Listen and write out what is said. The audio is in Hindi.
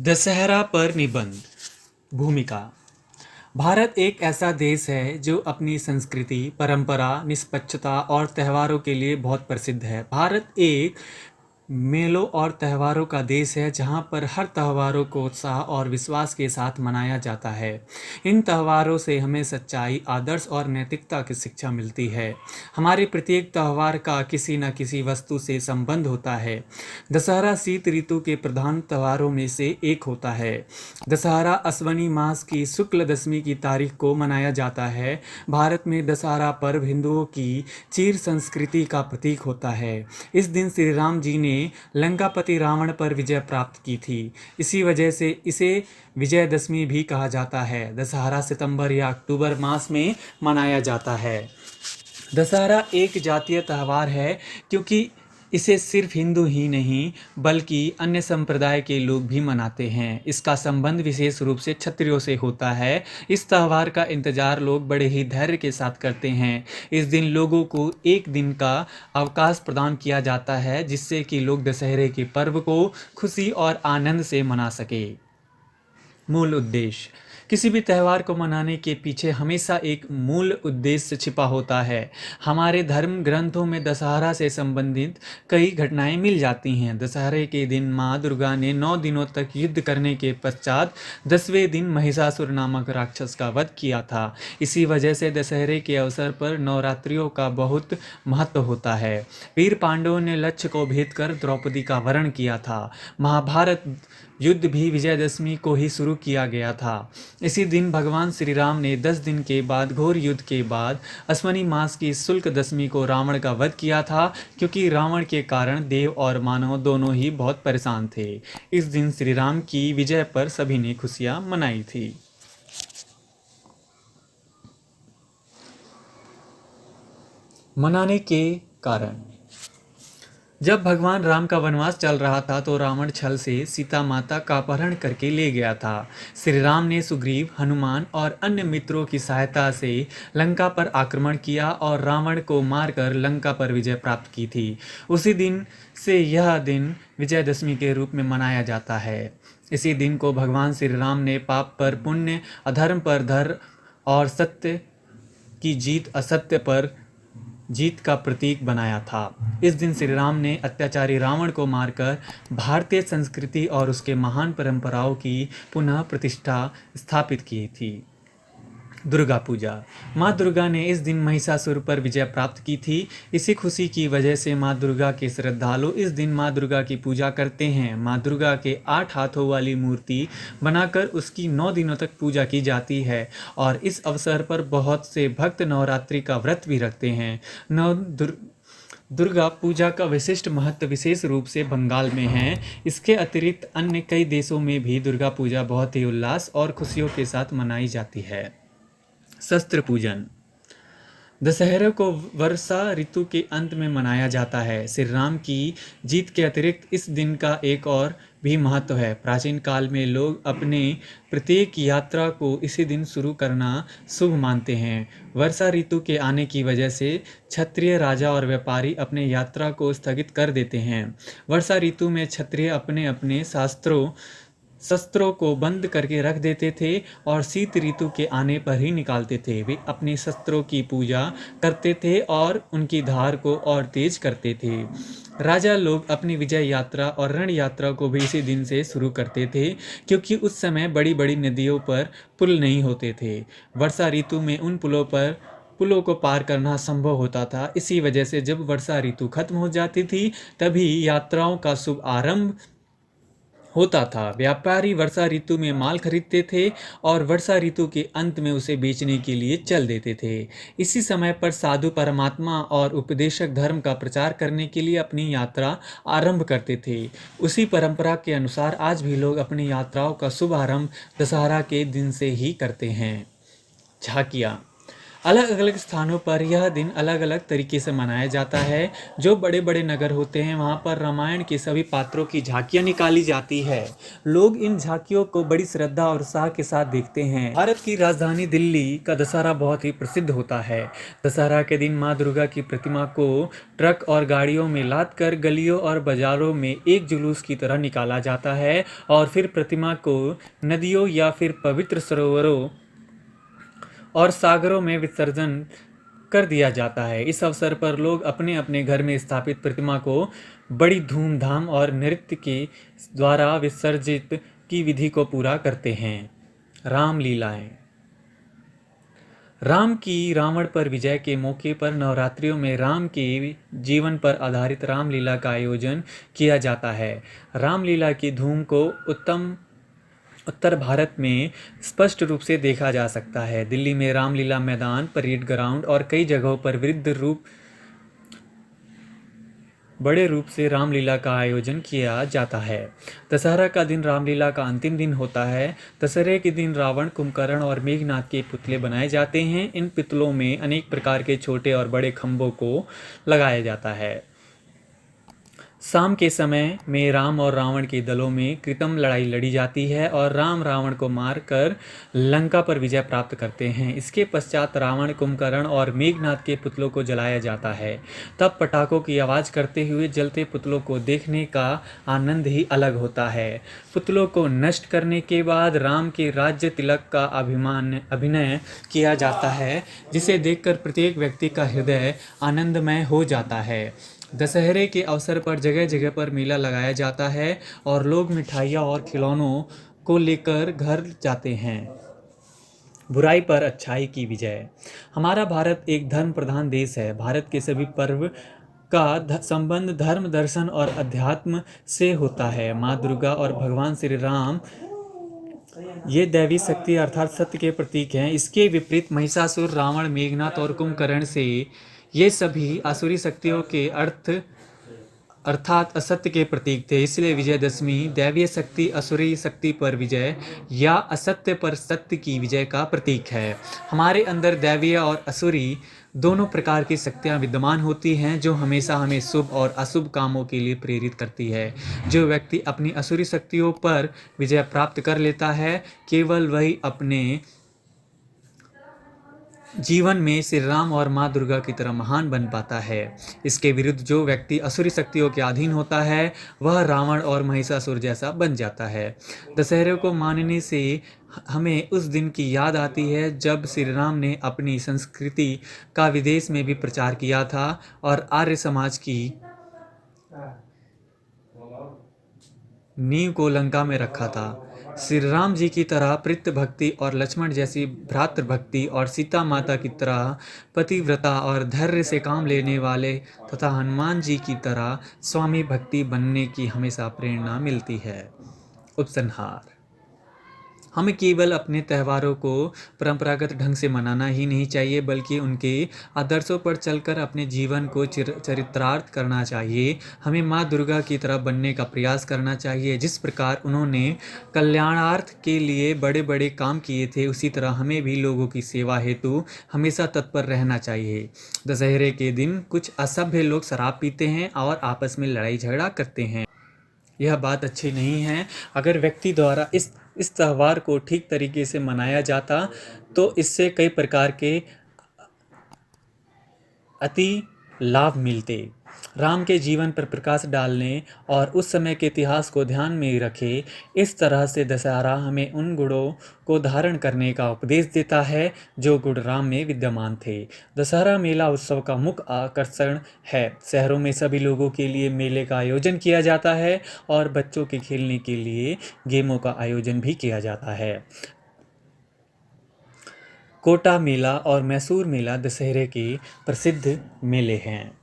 दशहरा पर निबंध। भूमिका। भारत एक ऐसा देश है जो अपनी संस्कृति, परंपरा, निष्पक्षता और त्योहारों के लिए बहुत प्रसिद्ध है। भारत एक मेलों और त्योहारों का देश है जहाँ पर हर त्योहारों को उत्साह और विश्वास के साथ मनाया जाता है। इन त्योहारों से हमें सच्चाई, आदर्श और नैतिकता की शिक्षा मिलती है। हमारे प्रत्येक त्योहार का किसी न किसी वस्तु से संबंध होता है। दशहरा शीत ऋतु के प्रधान त्योहारों में से एक होता है। दशहरा अश्वनी मास की शुक्ल दशमी की तारीख को मनाया जाता है। भारत में दशहरा पर्व हिंदुओं की चिर संस्कृति का प्रतीक होता है। इस दिन श्री राम जी ने लंकापति रावण पर विजय प्राप्त की थी। इसी वजह से इसे विजयदशमी भी कहा जाता है। दशहरा सितंबर या अक्टूबर मास में मनाया जाता है। दशहरा एक जातीय त्यौहार है क्योंकि इसे सिर्फ हिंदू ही नहीं बल्कि अन्य संप्रदाय के लोग भी मनाते हैं। इसका संबंध विशेष रूप से क्षत्रियों से होता है। इस त्यौहार का इंतजार लोग बड़े ही धैर्य के साथ करते हैं। इस दिन लोगों को एक दिन का अवकाश प्रदान किया जाता है जिससे कि लोग दशहरे के पर्व को खुशी और आनंद से मना सके। मूल उद्देश्य। किसी भी त्यौहार को मनाने के पीछे हमेशा एक मूल उद्देश्य छिपा होता है। हमारे धर्म ग्रंथों में दशहरा से संबंधित कई घटनाएं मिल जाती हैं। दशहरे के दिन माँ दुर्गा ने 9 दिनों तक युद्ध करने के पश्चात 10वें दिन महिषासुर नामक राक्षस का वध किया था। इसी वजह से दशहरे के अवसर पर नवरात्रियों का बहुत महत्व होता है। वीर पांडवों ने लक्ष्य को भेद कर द्रौपदी का वरण किया था। महाभारत युद्ध भी विजयदशमी को ही शुरू किया गया था। इसी दिन भगवान श्री राम ने 10 दिन के बाद घोर युद्ध के बाद अश्वनी मास की शुक्ल दशमी को रावण का वध किया था क्योंकि रावण के कारण देव और मानव दोनों ही बहुत परेशान थे। इस दिन श्री राम की विजय पर सभी ने खुशियां मनाई थी। मनाने के कारण। जब भगवान राम का वनवास चल रहा था तो रावण छल से सीता माता का अपहरण करके ले गया था। श्री राम ने सुग्रीव, हनुमान और अन्य मित्रों की सहायता से लंका पर आक्रमण किया और रावण को मारकर लंका पर विजय प्राप्त की थी। उसी दिन से यह दिन विजयदशमी के रूप में मनाया जाता है। इसी दिन को भगवान श्री राम ने पाप पर पुण्य, अधर्म पर धर्म और सत्य की जीत असत्य पर जीत का प्रतीक बनाया था। इस दिन श्री राम ने अत्याचारी रावण को मारकर भारतीय संस्कृति और उसके महान परंपराओं की पुनः प्रतिष्ठा स्थापित की थी। दुर्गा पूजा। माँ दुर्गा ने इस दिन महिषासुर पर विजय प्राप्त की थी। इसी खुशी की वजह से माँ दुर्गा के श्रद्धालु इस दिन माँ दुर्गा की पूजा करते हैं। माँ दुर्गा के 8 हाथों वाली मूर्ति बनाकर उसकी 9 दिनों तक पूजा की जाती है और इस अवसर पर बहुत से भक्त नवरात्रि का व्रत भी रखते हैं। दुर्गा पूजा का विशिष्ट महत्व विशेष रूप से बंगाल में है। इसके अतिरिक्त अन्य कई देशों में भी दुर्गा पूजा बहुत ही उल्लास और खुशियों के साथ मनाई जाती है। शस्त्र पूजन। दशहरे को वर्षा ऋतु के अंत में मनाया जाता है। श्री राम की जीत के अतिरिक्त इस दिन का एक और भी महत्व है। प्राचीन काल में लोग अपने प्रत्येक यात्रा को इसी दिन शुरू करना शुभ मानते हैं। वर्षा ऋतु के आने की वजह से क्षत्रिय राजा और व्यापारी अपने यात्रा को स्थगित कर देते हैं। वर्षा ऋतु में क्षत्रिय अपने अपने शस्त्रों को बंद करके रख देते थे और शीत ऋतु के आने पर ही निकालते थे। वे अपने शस्त्रों की पूजा करते थे और उनकी धार को और तेज करते थे। राजा लोग अपनी विजय यात्रा और रण यात्रा को भी इसी दिन से शुरू करते थे क्योंकि उस समय बड़ी बड़ी नदियों पर पुल नहीं होते थे। वर्षा ऋतु में उन पुलों को पार करना संभव होता था। इसी वजह से जब वर्षा ऋतु खत्म हो जाती थी तभी यात्राओं का शुभ आरंभ होता था। व्यापारी वर्षा ऋतु में माल खरीदते थे और वर्षा ऋतु के अंत में उसे बेचने के लिए चल देते थे। इसी समय पर साधु परमात्मा और उपदेशक धर्म का प्रचार करने के लिए अपनी यात्रा आरंभ करते थे। उसी परंपरा के अनुसार आज भी लोग अपनी यात्राओं का शुभ आरंभ दशहरा के दिन से ही करते हैं। झांकियाँ। अलग अलग स्थानों पर यह दिन अलग अलग तरीके से मनाया जाता है। जो बड़े बड़े नगर होते हैं वहाँ पर रामायण के सभी पात्रों की झांकियाँ निकाली जाती है। लोग इन झांकियों को बड़ी श्रद्धा और उत्साह के साथ देखते हैं। भारत की राजधानी दिल्ली का दशहरा बहुत ही प्रसिद्ध होता है। दशहरा के दिन माँ दुर्गा की प्रतिमा को ट्रक और गाड़ियों में लाद कर गलियों और बाजारों में एक जुलूस की तरह निकाला जाता है और फिर प्रतिमा को नदियों या फिर पवित्र सरोवरों और सागरों में विसर्जन कर दिया जाता है। इस अवसर पर लोग अपने अपने घर में स्थापित प्रतिमा को बड़ी धूमधाम और नृत्य के द्वारा विसर्जित की विधि को पूरा करते हैं। रामलीलाएं। राम की रावण पर विजय के मौके पर नवरात्रियों में राम के जीवन पर आधारित रामलीला का आयोजन किया जाता है। रामलीला की धूम को उत्तर भारत में स्पष्ट रूप से देखा जा सकता है। दिल्ली में रामलीला मैदान, परेड ग्राउंड और कई जगहों पर बड़े रूप से रामलीला का आयोजन किया जाता है। दशहरा का दिन रामलीला का अंतिम दिन होता है। दशहरे के दिन रावण, कुंभकर्ण और मेघनाथ के पुतले बनाए जाते हैं। इन पुतलों में अनेक प्रकार के छोटे और बड़े खंभों को लगाया जाता है। शाम के समय में राम और रावण के दलों में कृतम लड़ाई लड़ी जाती है और राम रावण को मारकर लंका पर विजय प्राप्त करते हैं। इसके पश्चात रावण, कुंभकर्ण और मेघनाथ के पुतलों को जलाया जाता है। तब पटाखों की आवाज़ करते हुए जलते पुतलों को देखने का आनंद ही अलग होता है। पुतलों को नष्ट करने के बाद राम के राज्य तिलक का अभिनय किया जाता है, जिसे देखकर प्रत्येक व्यक्ति का हृदय आनंदमय हो जाता है। दशहरे के अवसर पर जगह जगह पर मेला लगाया जाता है और लोग मिठाइयाँ और खिलौनों को लेकर घर जाते हैं। बुराई पर अच्छाई की विजय। हमारा भारत एक धर्म प्रधान देश है। भारत के सभी पर्व का संबंध धर्म, दर्शन और अध्यात्म से होता है। माँ दुर्गा और भगवान श्री राम ये दैवी शक्ति अर्थात सत्य के प्रतीक हैं। इसके विपरीत महिषासुर, रावण, मेघनाथ और कुंभकर्ण से ये सभी आसुरी शक्तियों के अर्थात असत्य के प्रतीक थे। इसलिए विजयदशमी दैवीय शक्ति असुरी शक्ति पर विजय या असत्य पर सत्य की विजय का प्रतीक है। हमारे अंदर दैवीय और असुरी दोनों प्रकार की शक्तियाँ विद्यमान होती हैं, जो हमेशा हमें शुभ और अशुभ कामों के लिए प्रेरित करती है। जो व्यक्ति अपनी असुरी शक्तियों पर विजय प्राप्त कर लेता है, केवल वही अपने जीवन में श्री राम और माँ दुर्गा की तरह महान बन पाता है। इसके विरुद्ध जो व्यक्ति असुरी शक्तियों के अधीन होता है, वह रावण और महिषासुर जैसा बन जाता है। दशहरे को मानने से हमें उस दिन की याद आती है जब श्री राम ने अपनी संस्कृति का विदेश में भी प्रचार किया था और आर्य समाज की नींव को लंका में रखा था। श्री राम जी की तरह प्रीत भक्ति और लक्ष्मण जैसी भ्रातृ भक्ति और सीता माता की तरह पतिव्रता और धैर्य से काम लेने वाले तथा हनुमान जी की तरह स्वामी भक्ति बनने की हमेशा प्रेरणा मिलती है। उपसंहार। हमें केवल अपने त्योहारों को परंपरागत ढंग से मनाना ही नहीं चाहिए, बल्कि उनके आदर्शों पर चलकर अपने जीवन को चरितार्थ करना चाहिए। हमें माँ दुर्गा की तरह बनने का प्रयास करना चाहिए। जिस प्रकार उन्होंने कल्याणार्थ के लिए बड़े बड़े काम किए थे, उसी तरह हमें भी लोगों की सेवा हेतु हमेशा तत्पर रहना चाहिए। दशहरे के दिन कुछ असभ्य लोग शराब पीते हैं और आपस में लड़ाई झगड़ा करते हैं। यह बात अच्छी नहीं है। अगर व्यक्ति द्वारा इस त्यौहार को ठीक तरीके से मनाया जाता तो इससे कई प्रकार के अति लाभ मिलते। राम के जीवन पर प्रकाश डालने और उस समय के इतिहास को ध्यान में रखे, इस तरह से दशहरा हमें उन गुणों को धारण करने का उपदेश देता है जो गुण राम में विद्यमान थे। दशहरा मेला उत्सव का मुख्य आकर्षण है। शहरों में सभी लोगों के लिए मेले का आयोजन किया जाता है और बच्चों के खेलने के लिए गेमों का आयोजन भी किया जाता है। कोटा मेला और मैसूर मेला दशहरे के प्रसिद्ध मेले हैं।